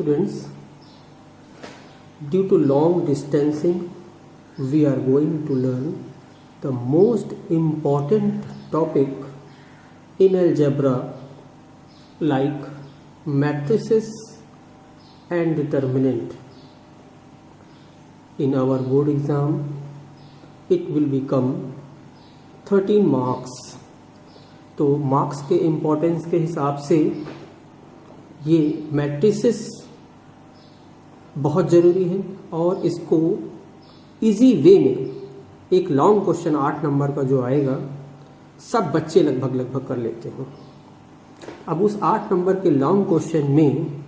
students, due to long distancing, we are going to learn the most important topic in algebra like matrices and determinant. In our board exam, it will become 13 marks. तो marks के importance के हिसाब से ये matrices बहुत ज़रूरी है और इसको इजी वे में एक लॉन्ग क्वेश्चन 8 नंबर का जो आएगा सब बच्चे लगभग कर लेते हैं। अब उस 8 नंबर के लॉन्ग क्वेश्चन में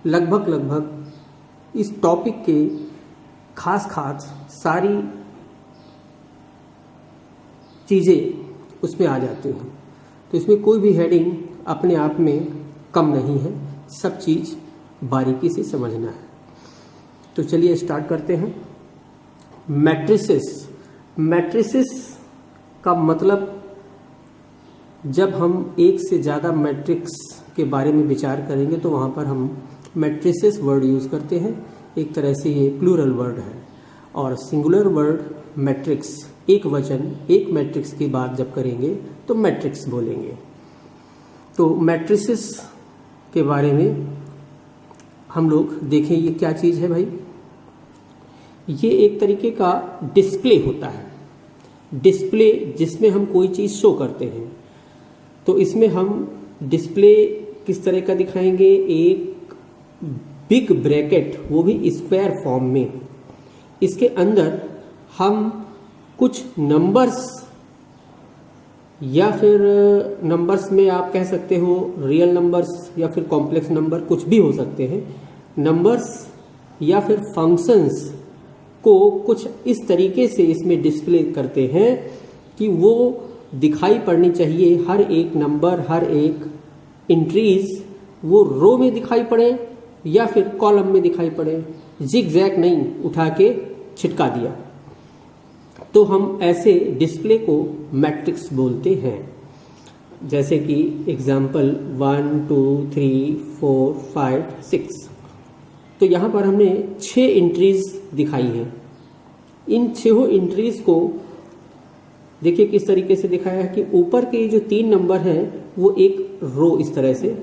लगभग इस टॉपिक के खास सारी चीज़ें उसमें आ जाती हैं। तो इसमें कोई भी हेडिंग अपने आप में कम नहीं है, सब चीज़ बारीकी से समझना है। तो चलिए स्टार्ट करते हैं। मैट्रिसेस का मतलब जब हम एक से ज़्यादा मैट्रिक्स के बारे में विचार करेंगे तो वहाँ पर हम मैट्रिसेस वर्ड यूज़ करते हैं। एक तरह से ये प्लूरल वर्ड है और सिंगुलर वर्ड मैट्रिक्स एक वचन एक मैट्रिक्स की बात जब करेंगे तो मैट्रिक्स बोलेंगे। तो मैट्रिसेस के बारे में हम लोग देखें ये क्या चीज़ है भाई। ये एक तरीके का डिस्प्ले होता है, डिस्प्ले जिसमें हम कोई चीज़ शो करते हैं। तो इसमें हम डिस्प्ले किस तरह का दिखाएंगे, एक बिग ब्रैकेट वो भी स्क्वायर फॉर्म में, इसके अंदर हम कुछ नंबर्स या फिर नंबर्स में आप कह सकते हो रियल नंबर्स या फिर कॉम्प्लेक्स नंबर कुछ भी हो सकते हैं, नंबर्स या फिर फंक्शंस को कुछ इस तरीके से इसमें डिस्प्ले करते हैं कि वो दिखाई पड़नी चाहिए। हर एक नंबर हर एक एंट्रीज वो रो में दिखाई पड़े या फिर कॉलम में दिखाई पड़े, जिग जैग नहीं उठा के छिटका दिया। तो हम ऐसे डिस्प्ले को मैट्रिक्स बोलते हैं। जैसे कि एग्जाम्पल 1 2 3 4 5 6। तो यहाँ पर हमने 6 एंट्रीज दिखाई हैं। इन 6 एंट्रीज को देखिए किस तरीके से दिखाया है कि ऊपर के जो 3 नंबर हैं वो एक रो इस तरह से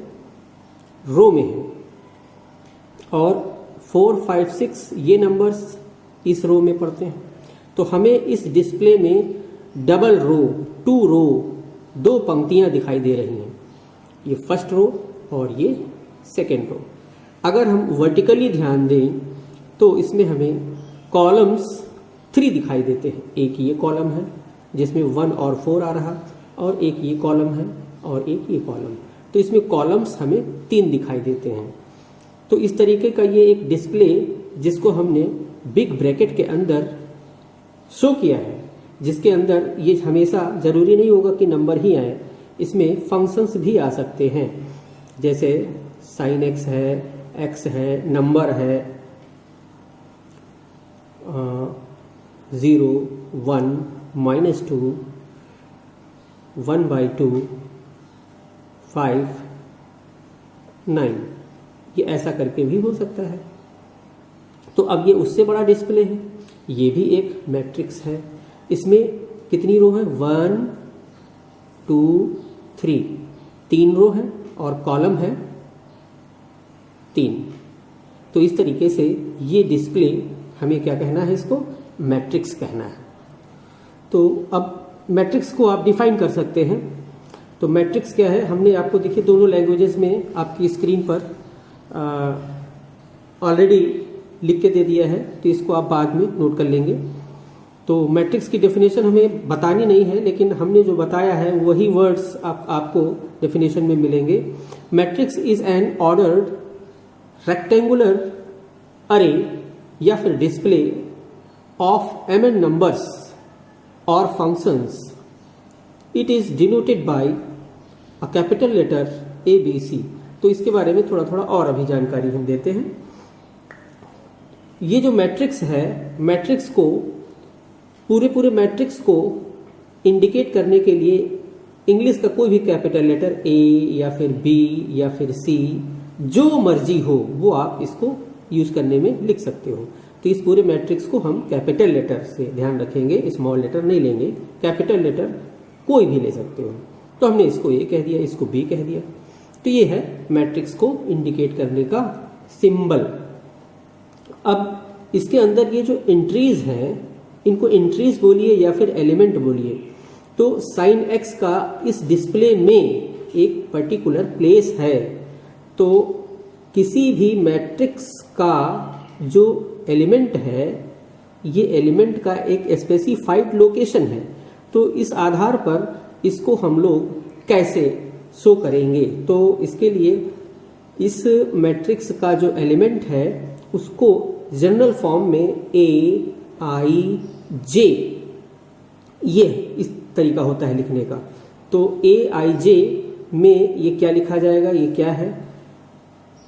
रो में है और 4 5 6 ये नंबर्स इस रो में पड़ते हैं। तो हमें इस डिस्प्ले में डबल रो 2 रो 2 पंक्तियां दिखाई दे रही हैं, ये फर्स्ट रो और ये सेकेंड रो। अगर हम वर्टिकली ध्यान दें तो इसमें हमें कॉलम्स 3 दिखाई देते हैं। एक ये कॉलम है जिसमें 1 और 4 आ रहा और एक ये कॉलम है और एक ये कॉलम। तो इसमें कॉलम्स हमें 3 दिखाई देते हैं। तो इस तरीके का ये एक डिस्प्ले जिसको हमने बिग ब्रैकेट के अंदर शो किया है, जिसके अंदर ये हमेशा ज़रूरी नहीं होगा कि नंबर ही आए, इसमें फंक्शंस भी आ सकते हैं। जैसे साइन एक्स है, नंबर है 0 1 -2 1/2 5 9, ये ऐसा करके भी हो सकता है। तो अब ये उससे बड़ा डिस्प्ले है, ये भी एक मैट्रिक्स है। इसमें कितनी रो है 1 2 3, 3 रो है और कॉलम है 3। तो इस तरीके से ये डिस्प्ले हमें क्या कहना है, इसको मैट्रिक्स कहना है। तो अब मैट्रिक्स को आप डिफाइन कर सकते हैं। तो मैट्रिक्स क्या है, हमने आपको देखिए दोनों लैंग्वेजेस में आपकी स्क्रीन पर ऑलरेडी लिख के दे दिया है, तो इसको आप बाद में नोट कर लेंगे। तो मैट्रिक्स की डेफिनेशन हमें बतानी नहीं है, लेकिन हमने जो बताया है वही वर्ड्स आपको डेफिनेशन में मिलेंगे। Matrix is an ordered rectangular array या फिर डिस्प्ले ऑफ mn नंबर्स और functions. It is denoted by a capital letter ABC। तो इसके बारे में थोड़ा और अभी जानकारी हम देते हैं। ये जो मैट्रिक्स है, मैट्रिक्स को पूरे मैट्रिक्स को इंडिकेट करने के लिए इंग्लिश का कोई भी कैपिटल लेटर A या फिर B या फिर C जो मर्जी हो वो आप इसको यूज करने में लिख सकते हो। तो इस पूरे मैट्रिक्स को हम कैपिटल लेटर से ध्यान रखेंगे, स्मॉल लेटर नहीं लेंगे, कैपिटल लेटर कोई भी ले सकते हो। तो हमने इसको ए कह दिया, इसको बी कह दिया। तो ये है मैट्रिक्स को इंडिकेट करने का सिंबल। अब इसके अंदर ये जो एंट्रीज हैं, इनको एंट्रीज बोलिए या फिर एलिमेंट बोलिए। तो साइन एक्स का इस डिस्प्ले में एक पर्टिकुलर प्लेस है। तो किसी भी मैट्रिक्स का जो एलिमेंट है, ये एलिमेंट का एक स्पेसिफाइड लोकेशन है। तो इस आधार पर इसको हम लोग कैसे शो करेंगे? तो इसके लिए इस मैट्रिक्स का जो एलिमेंट है उसको जनरल फॉर्म में ए आई जे, ये इस तरीका होता है लिखने का। तो ए आई जे में ये क्या लिखा जाएगा? ये क्या है?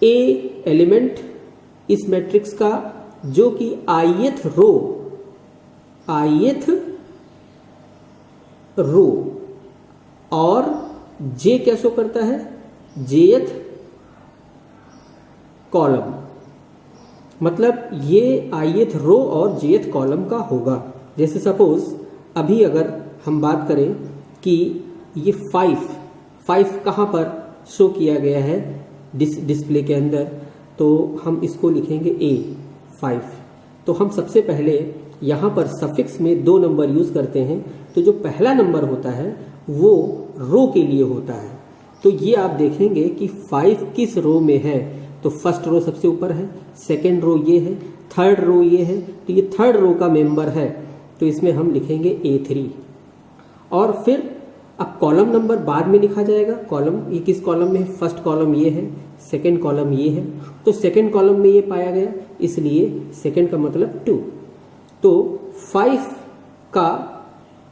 ए एलिमेंट इस मैट्रिक्स का जो कि ith रो और जे क्या शो करता है? jth column. मतलब ये ith रो और jth कॉलम का होगा। जैसे सपोज अभी अगर हम बात करें कि ये 5 कहाँ पर शो किया गया है डिस्प्ले के अंदर, तो हम इसको लिखेंगे A5। तो हम सबसे पहले यहाँ पर सफिक्स में 2 नंबर यूज करते हैं। तो जो पहला नंबर होता है वो रो के लिए होता है। तो ये आप देखेंगे कि 5 किस रो में है। तो फर्स्ट रो सबसे ऊपर है, सेकेंड रो ये है, थर्ड रो ये है। तो ये थर्ड रो का मेंबर है, तो इसमें हम लिखेंगे A3। और फिर अब कॉलम नंबर बाद में लिखा जाएगा। कॉलम ये किस कॉलम में है? फर्स्ट कॉलम ये है, सेकेंड कॉलम ये है। तो सेकेंड कॉलम में ये पाया गया, इसलिए सेकेंड का मतलब 2। तो 5 का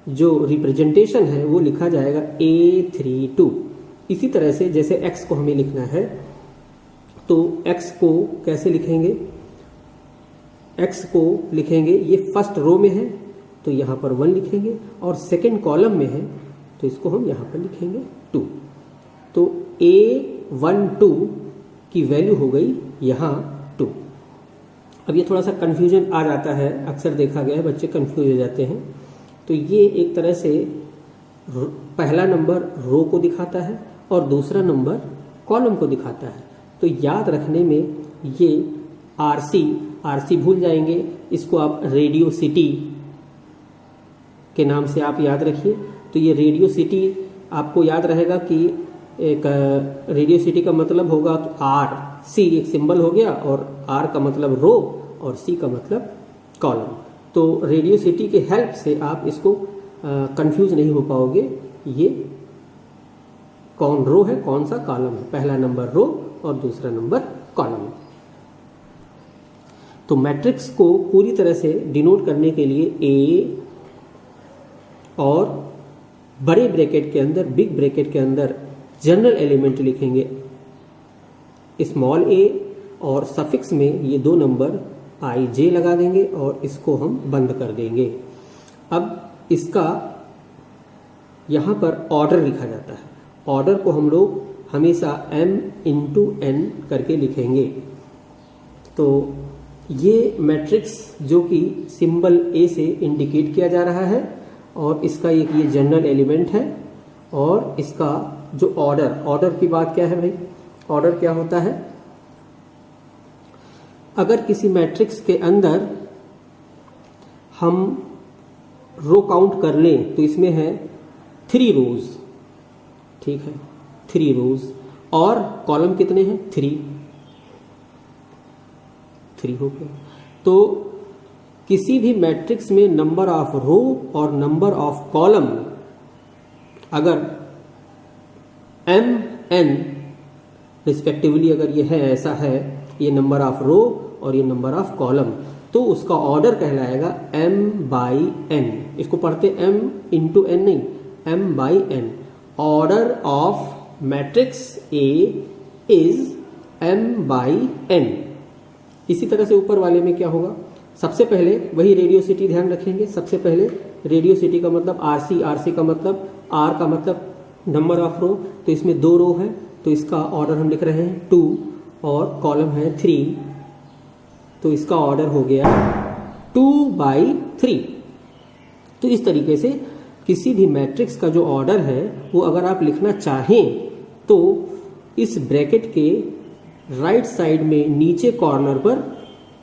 जो रिप्रेजेंटेशन है वो लिखा जाएगा A32। इसी तरह से जैसे x को हमें लिखना है, तो x को कैसे लिखेंगे? x को लिखेंगे, ये फर्स्ट रो में है तो यहाँ पर 1 लिखेंगे, और सेकेंड कॉलम में है तो इसको हम यहाँ पर लिखेंगे 2। तो A12 की वैल्यू हो गई यहाँ 2। अब ये थोड़ा सा कन्फ्यूजन आ जाता है, अक्सर देखा गया है बच्चे कंफ्यूज हो जाते हैं। तो ये एक तरह से पहला नंबर रो को दिखाता है और दूसरा नंबर कॉलम को दिखाता है। तो याद रखने में ये आरसी भूल जाएंगे, इसको आप रेडियो सिटी के नाम से आप याद रखिए। तो ये रेडियो सिटी आपको याद रहेगा कि एक रेडियो सिटी का मतलब होगा आर, सी एक सिंबल हो गया, और आर का मतलब रो और सी का मतलब कॉलम। तो रेडियो सिटी के हेल्प से आप इसको कंफ्यूज नहीं हो पाओगे, ये कौन रो है कौन सा कॉलम है। पहला नंबर रो और दूसरा नंबर कॉलम। तो मैट्रिक्स को पूरी तरह से डिनोट करने के लिए ए और बड़े ब्रैकेट के अंदर, बिग ब्रैकेट के अंदर जनरल एलिमेंट लिखेंगे स्मॉल a, और सफिक्स में ये 2 नंबर आई जे लगा देंगे और इसको हम बंद कर देंगे। अब इसका यहाँ पर ऑर्डर लिखा जाता है। ऑर्डर को हम लोग हमेशा m×n करके लिखेंगे। तो ये मैट्रिक्स जो कि सिंबल a से इंडिकेट किया जा रहा है, और इसका एक ये जनरल एलिमेंट है, और इसका जो ऑर्डर की बात क्या है भाई? ऑर्डर क्या होता है? अगर किसी मैट्रिक्स के अंदर हम रो काउंट कर लें तो इसमें है 3 रोज, ठीक है, 3 रोज, और कॉलम कितने हैं? 3 हो गए। तो किसी भी मैट्रिक्स में नंबर ऑफ रो और नंबर ऑफ कॉलम अगर mn रिस्पेक्टिवली अगर ये है, ऐसा है, ये नंबर ऑफ रो और ये नंबर ऑफ कॉलम, तो उसका ऑर्डर कहलाएगा m/n। इसको पढ़ते m×n नहीं, m/n। Order of matrix A is m/n। इसी तरह से ऊपर वाले में क्या होगा? सबसे पहले वही रेडियो सिटी ध्यान रखेंगे। सबसे पहले रेडियो सिटी का मतलब आरसी का मतलब आर का मतलब नंबर ऑफ रो। तो इसमें 2 रो है तो इसका ऑर्डर हम लिख रहे हैं 2, और कॉलम है 3, तो इसका ऑर्डर हो गया 2/3। तो इस तरीके से किसी भी मैट्रिक्स का जो ऑर्डर है वो अगर आप लिखना चाहें तो इस ब्रैकेट के राइट साइड में नीचे कॉर्नर पर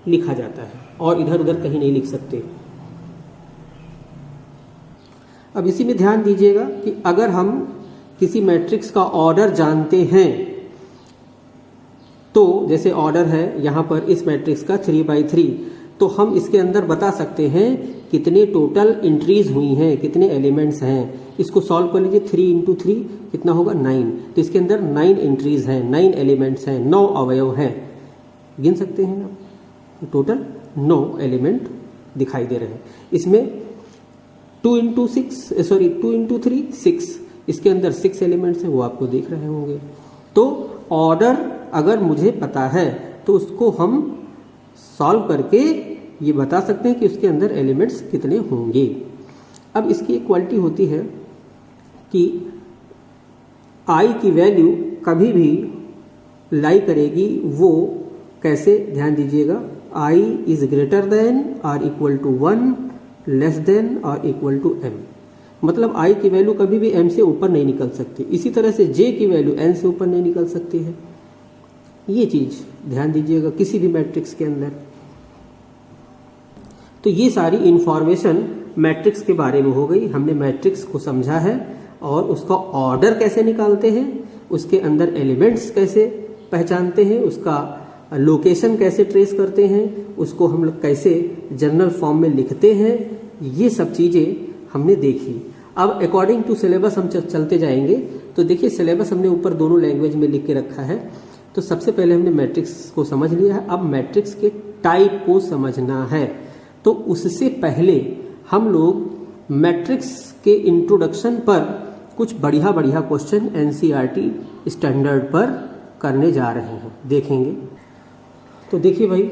लिखा जाता है और इधर उधर कहीं नहीं लिख सकते। अब इसी में ध्यान दीजिएगा कि अगर हम किसी मैट्रिक्स का ऑर्डर जानते हैं तो जैसे ऑर्डर है यहाँ पर इस मैट्रिक्स का 3/3, तो हम इसके अंदर बता सकते हैं कितने टोटल एंट्रीज हुई हैं, कितने एलिमेंट्स हैं। इसको सॉल्व कर लीजिए, 3 × 3 कितना होगा 9। तो इसके अंदर 9 एंट्रीज हैं, 9 एलिमेंट्स हैं, 9 अवयव हैं। गिन सकते हैं आप, टोटल 9 एलिमेंट दिखाई दे रहे हैं। इसमें 2 × 3 6, इसके अंदर 6 एलिमेंट्स हैं, वो आपको देख रहे होंगे। तो ऑर्डर अगर मुझे पता है तो उसको हम सॉल्व करके ये बता सकते हैं कि उसके अंदर एलिमेंट्स कितने होंगे। अब इसकी एक क्वालिटी होती है कि आई की वैल्यू कभी भी लाई करेगी, वो कैसे, ध्यान दीजिएगा, आई इज ग्रेटर देन और इक्वल टू 1, लेस देन और इक्वल टू m। मतलब आई की वैल्यू कभी भी m से ऊपर नहीं निकल सकती। इसी तरह से j की वैल्यू n से ऊपर नहीं निकल सकती है। ये चीज ध्यान दीजिएगा किसी भी मैट्रिक्स के अंदर। तो ये सारी इंफॉर्मेशन मैट्रिक्स के बारे में हो गई। हमने मैट्रिक्स को समझा है और उसका ऑर्डर कैसे निकालते हैं, उसके अंदर एलिमेंट्स कैसे पहचानते हैं, उसका लोकेशन कैसे ट्रेस करते हैं, उसको हम लोग कैसे जनरल फॉर्म में लिखते हैं, ये सब चीज़ें हमने देखी। अब अकॉर्डिंग टू सिलेबस हम चलते जाएंगे। तो देखिए सिलेबस हमने ऊपर दोनों लैंग्वेज में लिख के रखा है। तो सबसे पहले हमने मैट्रिक्स को समझ लिया है, अब मैट्रिक्स के टाइप को समझना है। तो उससे पहले हम लोग मैट्रिक्स के इंट्रोडक्शन पर कुछ बढ़िया बढ़िया क्वेश्चन एनसीईआरटी स्टैंडर्ड पर करने जा रहे हैं, देखेंगे। तो देखिए भाई,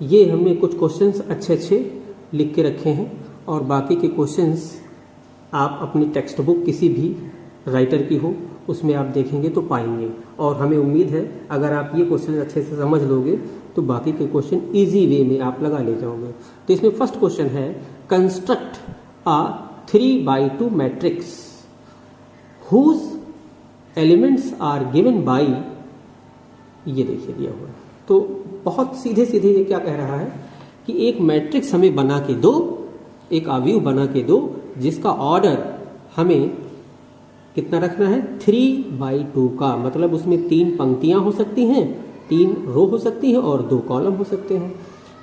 ये हमने कुछ क्वेश्चंस अच्छे अच्छे लिख के रखे हैं और बाकी के क्वेश्चंस आप अपनी टेक्स्ट बुक किसी भी राइटर की हो उसमें आप देखेंगे तो पाएंगे। और हमें उम्मीद है अगर आप ये क्वेश्चन अच्छे से समझ लोगे तो बाकी के क्वेश्चन इजी वे में आप लगा ले जाओगे। तो इसमें फर्स्ट क्वेश्चन है, construct a 3/2 matrix whose elements are given by, ये देखिए दिया हुआ है। तो बहुत सीधे सीधे ये क्या कह रहा है कि एक मैट्रिक्स हमें बना के दो, एक अवयव बना के दो जिसका ऑर्डर हमें कितना रखना है, 3/2 का। मतलब उसमें 3 पंक्तियां हो सकती हैं, 3 रो हो सकती हैं और 2 कॉलम हो सकते हैं।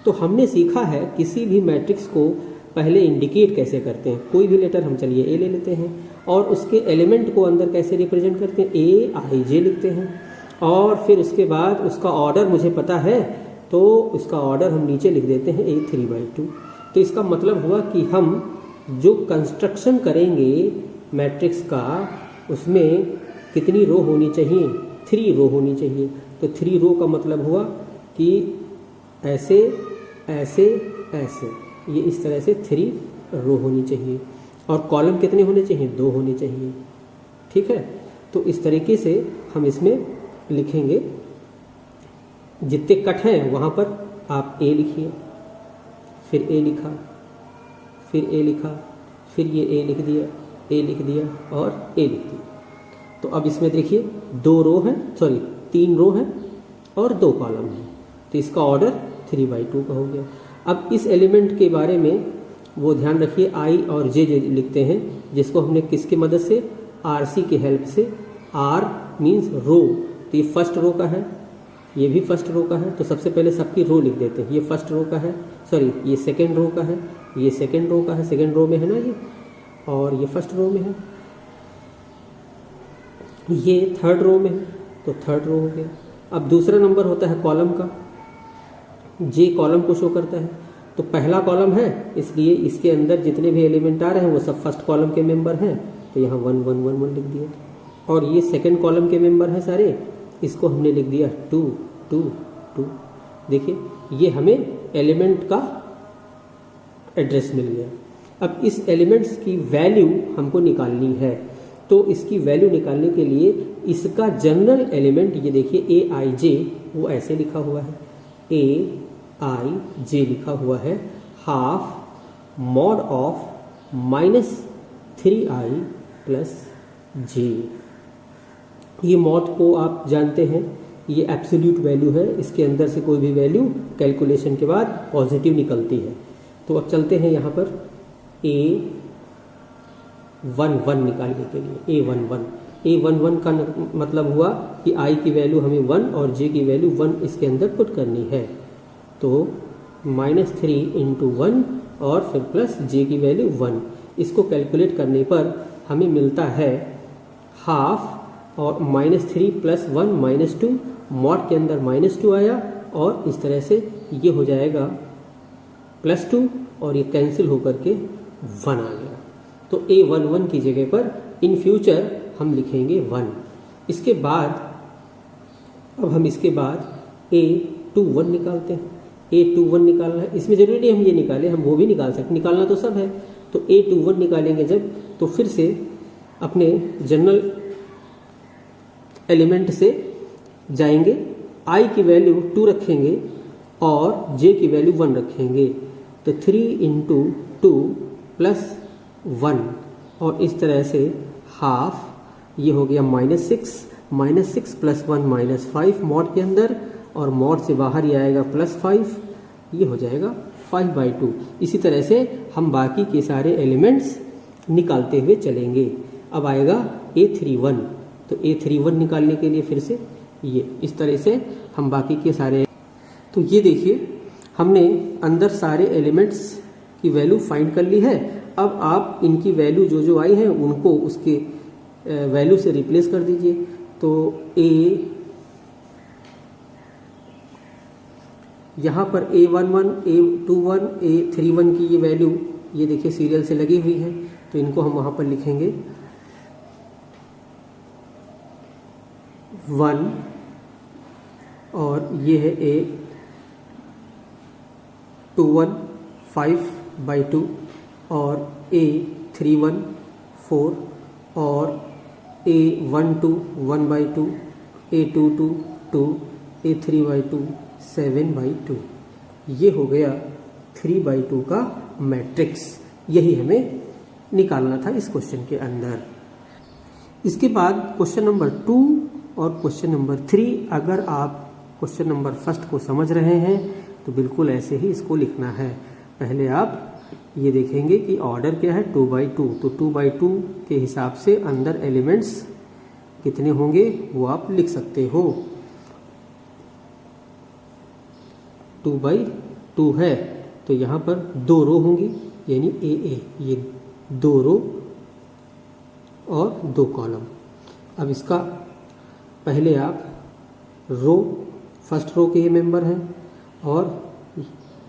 तो हमने सीखा है किसी भी मैट्रिक्स को पहले इंडिकेट कैसे करते हैं। कोई भी लेटर हम चलिए ए ले लेते हैं और उसके एलिमेंट को अंदर कैसे रिप्रेजेंट करते हैं, AIJ लिखते हैं। और फिर उसके बाद उसका ऑर्डर मुझे पता है तो उसका ऑर्डर हम नीचे लिख देते हैं A3/2। तो इसका मतलब हुआ कि हम जो कंस्ट्रक्शन करेंगे मैट्रिक्स का उसमें कितनी रो होनी चाहिए, 3 रो होनी चाहिए। तो 3 रो का मतलब हुआ कि ऐसे ऐसे ऐसे, ये इस तरह से 3 रो होनी चाहिए। और कॉलम कितने होने चाहिए, 2 होने चाहिए। ठीक है, तो इस तरीके से हम इसमें लिखेंगे। जितने कट हैं वहाँ पर आप A लिखिए, फिर A लिखा, फिर A लिखा, फिर ये A लिख दिया, A लिख दिया और A लिख दिया। तो अब इसमें देखिए 2 रो हैं, 3 रो हैं और 2 कॉलम हैं। तो इसका ऑर्डर 3/2 का हो गया। अब इस एलिमेंट के बारे में वो ध्यान रखिए, I और J लिखते हैं, जिसको हमने किसकी मदद से, RC की हेल्प से। R मीन्स रो, तो ये फर्स्ट रो का है, ये भी फर्स्ट रो का है। तो सबसे पहले सबकी रो लिख देते हैं। ये फर्स्ट रो का है, ये सेकेंड रो का है, ये सेकेंड रो का है, सेकेंड रो में है ना ये, और ये फर्स्ट रो में है, ये थर्ड रो में है, तो थर्ड रो हो गया। अब दूसरा नंबर होता है कॉलम का, J कॉलम को शो करता है। तो पहला कॉलम है इसलिए इसके अंदर जितने भी एलिमेंट आ रहे हैं वो सब फर्स्ट कॉलम के मेंबर हैं, तो यहाँ 1 1 1 1 लिख दिया। और ये सेकेंड कॉलम के मेंबर हैं सारे, इसको हमने लिख दिया 2 2 2। देखिए ये हमें एलिमेंट का एड्रेस मिल गया। अब इस एलिमेंट्स की वैल्यू हमको निकालनी है। तो इसकी वैल्यू निकालने के लिए इसका जनरल एलिमेंट ये देखिए ए आई जे, वो ऐसे लिखा हुआ है, ए आई जे लिखा हुआ है, half mod of -3i plus j. ये मॉड को आप जानते हैं, ये एब्सोल्यूट वैल्यू है, इसके अंदर से कोई भी वैल्यू कैलकुलेशन के बाद पॉजिटिव निकलती है। तो अब चलते हैं यहाँ पर A11 निकालने के लिए। A11 का मतलब हुआ कि I की वैल्यू हमें 1 और J की वैल्यू 1 इसके अंदर पुट करनी है। तो -3 × 1 और फिर प्लस J की वैल्यू 1, इसको कैलकुलेट करने पर हमें मिलता है हाफ और -3 + 1 -2, मॉड के अंदर -2 आया और इस तरह से ये हो जाएगा +2 और ये कैंसिल होकर के 1 आ गया। तो A11 की जगह पर इन फ्यूचर हम लिखेंगे 1। इसके बाद अब हम इसके बाद A21 निकालते हैं। A21 निकालना है, इसमें जरूरी नहीं हम ये निकालें, हम वो भी निकाल सकते, निकालना तो सब है। तो A21 निकालेंगे जब, तो फिर से अपने जनरल एलिमेंट से जाएंगे, I की वैल्यू 2 रखेंगे और J की वैल्यू 1 रखेंगे। तो 3 × 2 + 1 और इस तरह से हाफ, ये हो गया -6 + 1 -5 मॉड के अंदर, और मॉड से बाहर ही आएगा +5, ये हो जाएगा 5/2। इसी तरह से हम बाकी के सारे एलिमेंट्स निकालते हुए चलेंगे। अब आएगा A31। तो A31 निकालने के लिए फिर से ये इस तरह से हम बाकी के सारे, तो ये देखिए हमने अंदर सारे एलिमेंट्स की वैल्यू फाइंड कर ली है। अब आप इनकी वैल्यू जो जो आई है उनको उसके वैल्यू से रिप्लेस कर दीजिए। तो यहाँ पर A11, A21, A31 की ये वैल्यू ये देखिए सीरियल से लगी हुई है, तो इनको हम वहाँ पर लिखेंगे 1 और ये है A21 5/2 और A31 4 और A12 1/2, A22 2, A3/2 7/2। ये हो गया 3/2 का मैट्रिक्स। यही हमें निकालना था इस क्वेश्चन के अंदर। इसके बाद क्वेश्चन नंबर 2 और क्वेश्चन नंबर 3, अगर आप क्वेश्चन नंबर 1 को समझ रहे हैं तो बिल्कुल ऐसे ही इसको लिखना है। पहले आप ये देखेंगे कि ऑर्डर क्या है, 2/2। तो 2/2 के हिसाब से अंदर एलिमेंट्स कितने होंगे वो आप लिख सकते हो। 2/2 है तो यहाँ पर 2 रो होंगी, यानी AA, ये 2 रो और 2 कॉलम। अब इसका पहले आप फर्स्ट रो के ये मेंबर हैं और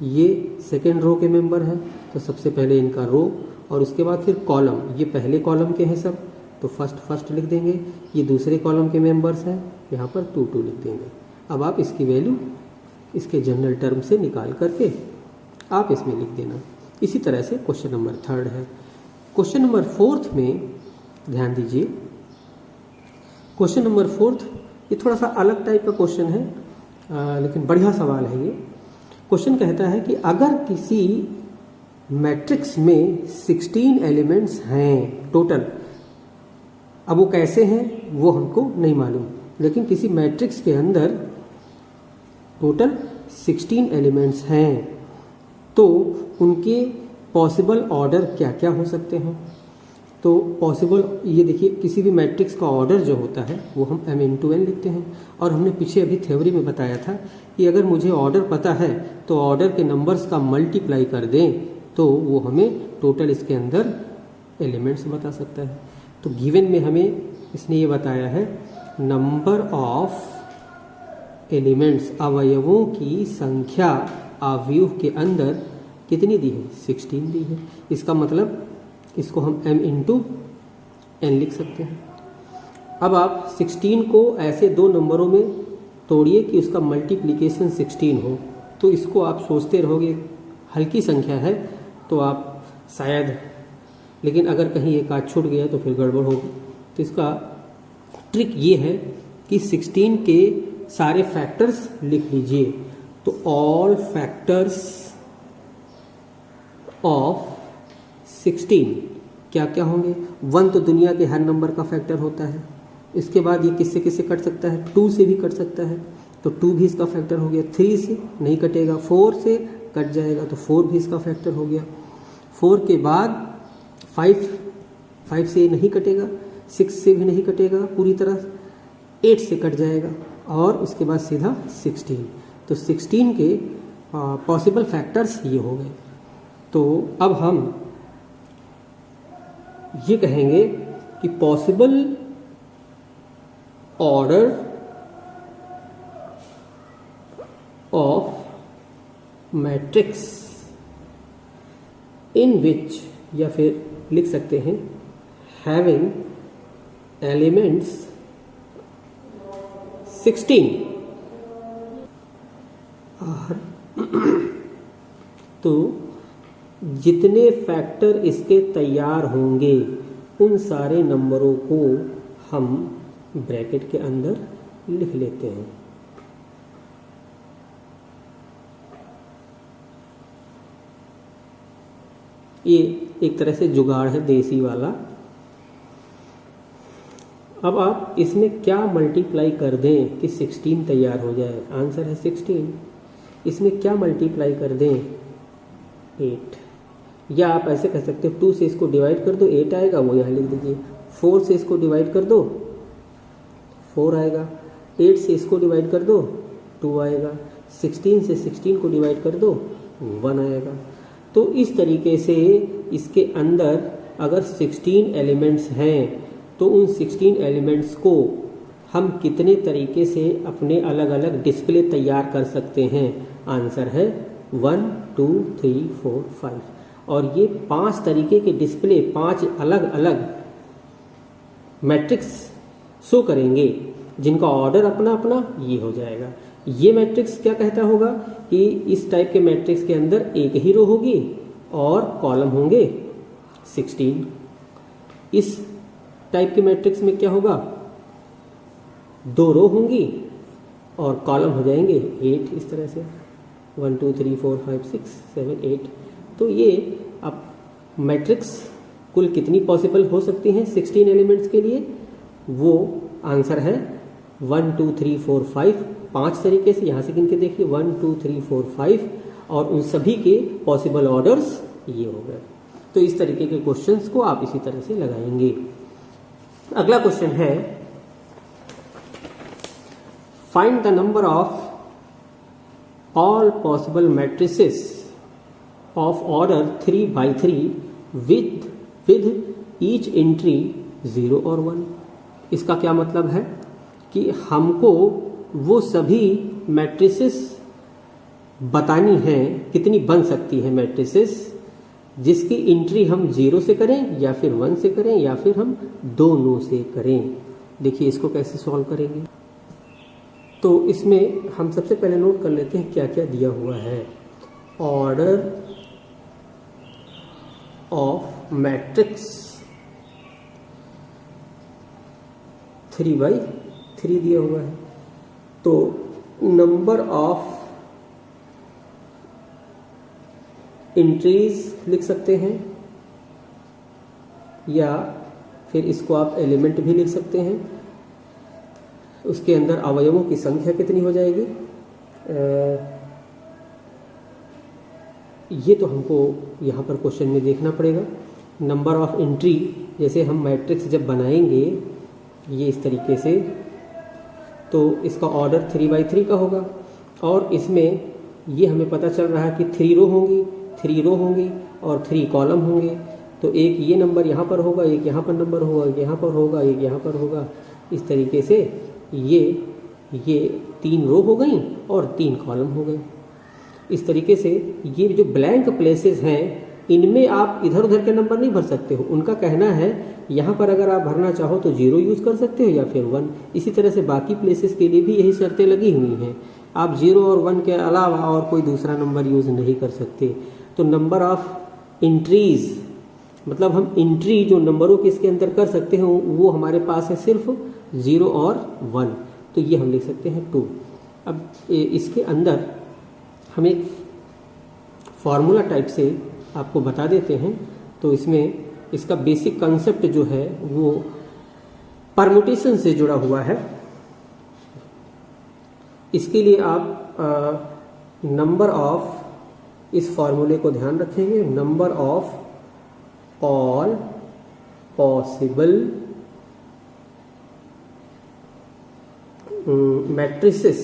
ये सेकेंड रो के मेंबर हैं, तो सबसे पहले इनका रो और उसके बाद फिर कॉलम। ये पहले कॉलम के हैं सब, तो फर्स्ट लिख देंगे। ये दूसरे कॉलम के मेंबर्स हैं, यहाँ पर 2 लिख देंगे। अब आप इसकी वैल्यू इसके जनरल टर्म से निकाल करके आप इसमें लिख देना। इसी तरह से क्वेश्चन नंबर 3 है। क्वेश्चन नंबर 4 में ध्यान दीजिए। क्वेश्चन नंबर 4 ये थोड़ा सा अलग टाइप का क्वेश्चन है, लेकिन बढ़िया सवाल है ये। क्वेश्चन कहता है कि अगर किसी मैट्रिक्स में 16 एलिमेंट्स हैं टोटल, अब वो कैसे हैं वो हमको नहीं मालूम, लेकिन किसी मैट्रिक्स के अंदर टोटल 16 एलिमेंट्स हैं, तो उनके पॉसिबल ऑर्डर क्या क्या हो सकते हैं। तो पॉसिबल, ये देखिए किसी भी मैट्रिक्स का ऑर्डर जो होता है वो हम m×n लिखते हैं। और हमने पीछे अभी थ्योरी में बताया था कि अगर मुझे ऑर्डर पता है तो ऑर्डर के नंबर्स का मल्टीप्लाई कर दें तो वो हमें टोटल इसके अंदर एलिमेंट्स बता सकता है। तो गिवन में हमें इसने ये बताया है नंबर ऑफ एलिमेंट्स, अवयवों की संख्या अवयव के अंदर कितनी दी है, 16 दी है। इसका मतलब इसको हम m×n लिख सकते हैं। अब आप 16 को ऐसे 2 नंबरों में तोड़िए कि उसका मल्टीप्लिकेशन 16 हो, तो इसको आप सोचते रहोगे हल्की संख्या है तो आप शायद, लेकिन अगर कहीं एक आध छूट गया तो फिर गड़बड़ होगी। तो तो इसका ट्रिक ये है कि 16 के सारे फैक्टर्स लिख लीजिए। तो ऑल फैक्टर्स ऑफ 16 क्या क्या होंगे। 1 तो दुनिया के हर नंबर का फैक्टर होता है। इसके बाद ये किससे किससे कट सकता है, 2 से भी कट सकता है, तो 2 भी इसका फैक्टर हो गया। 3 से नहीं कटेगा, 4 से कट जाएगा, तो 4 भी इसका फैक्टर हो गया। 4 के बाद 5 से नहीं कटेगा, 6 से भी नहीं कटेगा पूरी तरह, 8 से कट जाएगा, और उसके बाद सीधा 16। तो 16 के पॉसिबल फैक्टर्स ये हो गए। तो अब हम ये कहेंगे कि पॉसिबल ऑर्डर ऑफ मैट्रिक्स इन विच, या फिर लिख सकते हैं हैविंग एलिमेंट्स 16 तो जितने फैक्टर इसके तैयार होंगे उन सारे नंबरों को हम ब्रैकेट के अंदर लिख लेते हैं। ये एक तरह से जुगाड़ है देसी वाला। अब आप इसमें क्या मल्टीप्लाई कर दें कि 16 तैयार हो जाए। आंसर है 16। इसमें क्या मल्टीप्लाई कर दें, 8। या आप ऐसे कह सकते हो 2 से इसको डिवाइड कर दो, 8 आएगा, वो यहाँ लिख दीजिए। 4 से इसको डिवाइड कर दो, 4 आएगा। 8 से इसको डिवाइड कर दो, 2 आएगा। 16 से 16 को डिवाइड कर दो, 1 आएगा। तो इस तरीके से इसके अंदर अगर 16 एलिमेंट्स हैं तो उन 16 एलिमेंट्स को हम कितने तरीके से अपने अलग अलग डिस्प्ले तैयार कर सकते हैं। आंसर है 1 2 3 4 5। और ये 5 तरीके के डिस्प्ले 5 अलग अलग मैट्रिक्स शो करेंगे जिनका ऑर्डर अपना अपना ये हो जाएगा। ये मैट्रिक्स क्या कहता होगा कि इस टाइप के मैट्रिक्स के अंदर एक ही रो होगी और कॉलम होंगे 16। इस टाइप के मैट्रिक्स में क्या होगा, 2 रो होंगी और कॉलम हो जाएंगे 8। इस तरह से 1 2 3 4 5 6 7 8। तो ये अब मैट्रिक्स कुल कितनी पॉसिबल हो सकती हैं 16 एलिमेंट्स के लिए, वो आंसर है 1 2 3 4 5। 5 तरीके से यहाँ से गिन के देखिए 1 2 3 4 5, और उन सभी के पॉसिबल ऑर्डर्स ये हो गए। तो इस तरीके के क्वेश्चंस को आप इसी तरह से लगाएंगे। अगला क्वेश्चन है find the number of all possible matrices of order 3 by 3 with each entry 0 और 1। इसका क्या मतलब है कि हमको वो सभी मैट्रिसेस बतानी है, कितनी बन सकती है मैट्रिसेस जिसकी एंट्री हम 0 से करें या फिर 1 से करें या फिर हम दोनों से करें। देखिए इसको कैसे सॉल्व करेंगे। तो इसमें हम सबसे पहले नोट कर लेते हैं क्या क्या दिया हुआ है। ऑर्डर ऑफ मैट्रिक्स 3 by 3 दिया हुआ है। तो नंबर ऑफ एंट्रीज लिख सकते हैं, या फिर इसको आप एलिमेंट भी लिख सकते हैं। उसके अंदर अवयवों की संख्या कितनी हो जाएगी, ये तो हमको यहाँ पर क्वेश्चन में देखना पड़ेगा। नंबर ऑफ एंट्री, जैसे हम मैट्रिक्स जब बनाएंगे ये इस तरीके से, तो इसका ऑर्डर 3 by 3 का होगा। और इसमें ये हमें पता चल रहा है कि 3 रो होंगी, 3 रो होंगी और 3 कॉलम होंगे। तो एक ये नंबर यहाँ पर होगा, एक यहाँ पर नंबर होगा, एक यहाँ पर होगा, एक यहाँ पर होगा। इस तरीके से ये 3 रो हो गई और 3 कॉलम हो गए। इस तरीके से ये जो ब्लैंक प्लेसेस हैं इनमें आप इधर उधर के नंबर नहीं भर सकते हो। उनका कहना है यहाँ पर अगर आप भरना चाहो तो 0 यूज़ कर सकते हो या फिर 1। इसी तरह से बाकी प्लेसेस के लिए भी यही शर्तें लगी हुई हैं। आप 0 और 1 के अलावा और कोई दूसरा नंबर यूज़ नहीं कर सकते। तो नंबर ऑफ एंट्रीज मतलब हम एंट्री जो नंबरों के इसके अंदर कर सकते हैं वो हमारे पास है सिर्फ 0 और 1, तो ये हम लिख सकते हैं 2। अब इसके अंदर हम एक फॉर्मूला टाइप से आपको बता देते हैं। तो इसमें इसका बेसिक कंसेप्ट जो है वो परमुटेशन से जुड़ा हुआ है। इसके लिए आप नंबर ऑफ, इस फॉर्मूले को ध्यान रखेंगे, number of all possible matrices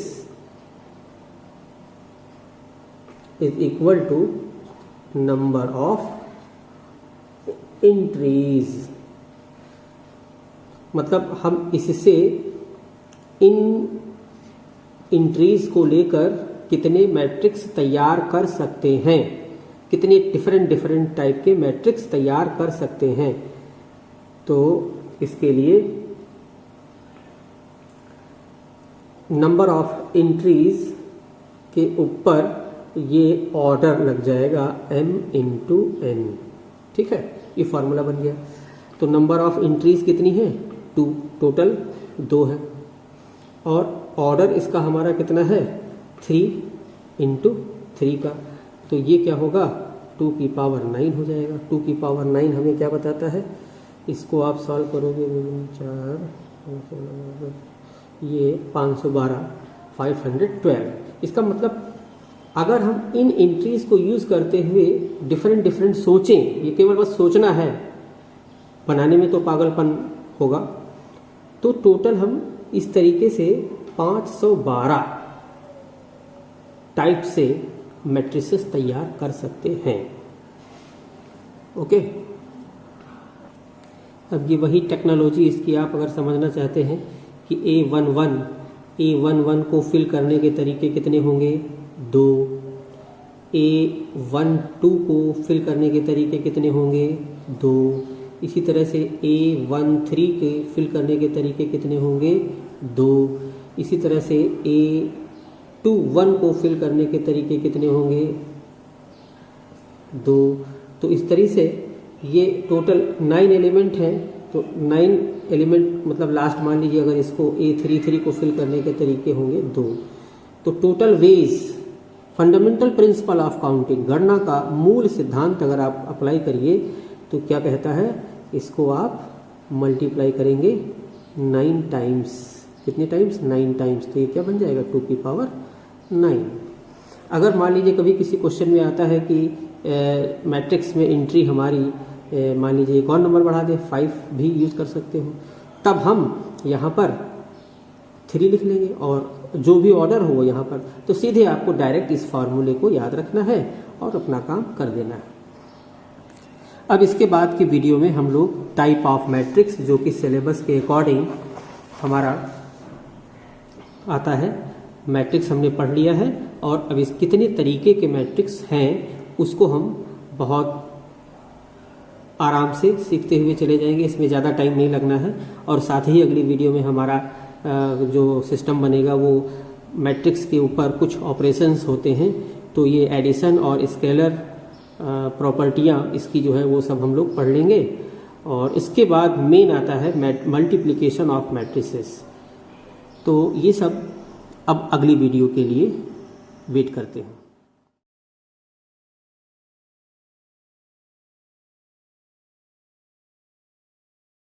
is equal to number of entries. मतलब हम इससे इन एंट्रीज को लेकर कितने मैट्रिक्स तैयार कर सकते हैं, कितने डिफरेंट टाइप के मैट्रिक्स तैयार कर सकते हैं। तो इसके लिए नंबर ऑफ एंट्रीज के ऊपर ये ऑर्डर लग जाएगा m इंटू n, ठीक है, ये फॉर्मूला बन गया। तो नंबर ऑफ एंट्रीज कितनी है 2, टोटल 2 है, और ऑर्डर इसका हमारा कितना है 3 इंटू 3 का, तो ये क्या होगा 2 की पावर 9 हो जाएगा। 2 की पावर 9 हमें क्या बताता है, इसको आप सॉल्व करोगे 4, ये 512, 512। इसका मतलब अगर हम इन एंट्रीज को यूज करते हुए डिफरेंट सोचें, ये केवल बस सोचना है, बनाने में तो पागलपन होगा, तो टोटल हम इस तरीके से 512 टाइप से मैट्रिसेस तैयार कर सकते हैं। ओके, अब ये वही टेक्नोलॉजी, इसकी आप अगर समझना चाहते हैं कि A11 को फिल करने के तरीके कितने होंगे 2, A12 को फिल करने के तरीके कितने होंगे 2, इसी तरह से A13 के फिल करने के तरीके कितने होंगे 2, इसी तरह से A21 को फिल करने के तरीके कितने होंगे 2। तो इस तरीके से ये टोटल 9 एलिमेंट हैं, तो 9 एलिमेंट मतलब लास्ट मान लीजिए अगर इसको A33 को फिल करने के तरीके होंगे 2। तो total ways, fundamental principle of counting, गणना का मूल सिद्धांत अगर आप अप्लाई करिए तो क्या कहता है, इसको आप मल्टीप्लाई करेंगे 9 टाइम्स, कितने टाइम्स 9 टाइम्स, तो ये क्या बन जाएगा 2 की पावर 9। अगर मान लीजिए कभी किसी क्वेश्चन में आता है कि मैट्रिक्स में एंट्री हमारी मान लीजिए एक और नंबर बढ़ा दे, 5 भी यूज कर सकते हो, तब हम यहाँ पर 3 लिख लेंगे और जो भी ऑर्डर हो यहाँ पर, तो सीधे आपको डायरेक्ट इस फार्मूले को याद रखना है और अपना काम कर देना है। अब इसके बाद की वीडियो में हम लोग टाइप ऑफ मैट्रिक्स, जो कि सिलेबस के अकॉर्डिंग हमारा आता है, मैट्रिक्स हमने पढ़ लिया है, और अब इस कितने तरीके के मैट्रिक्स हैं उसको हम बहुत आराम से सीखते हुए चले जाएंगे, इसमें ज़्यादा टाइम नहीं लगना है। और साथ ही अगली वीडियो में हमारा जो सिस्टम बनेगा वो मैट्रिक्स के ऊपर कुछ ऑपरेशंस होते हैं, तो ये एडिशन और स्केलर प्रॉपर्टियाँ इसकी जो है वो सब हम लोग पढ़ लेंगे। और इसके बाद मेन आता है मल्टीप्लिकेशन ऑफ मैट्रिसेस। तो ये सब अब अगली वीडियो के लिए वेट करते हैं।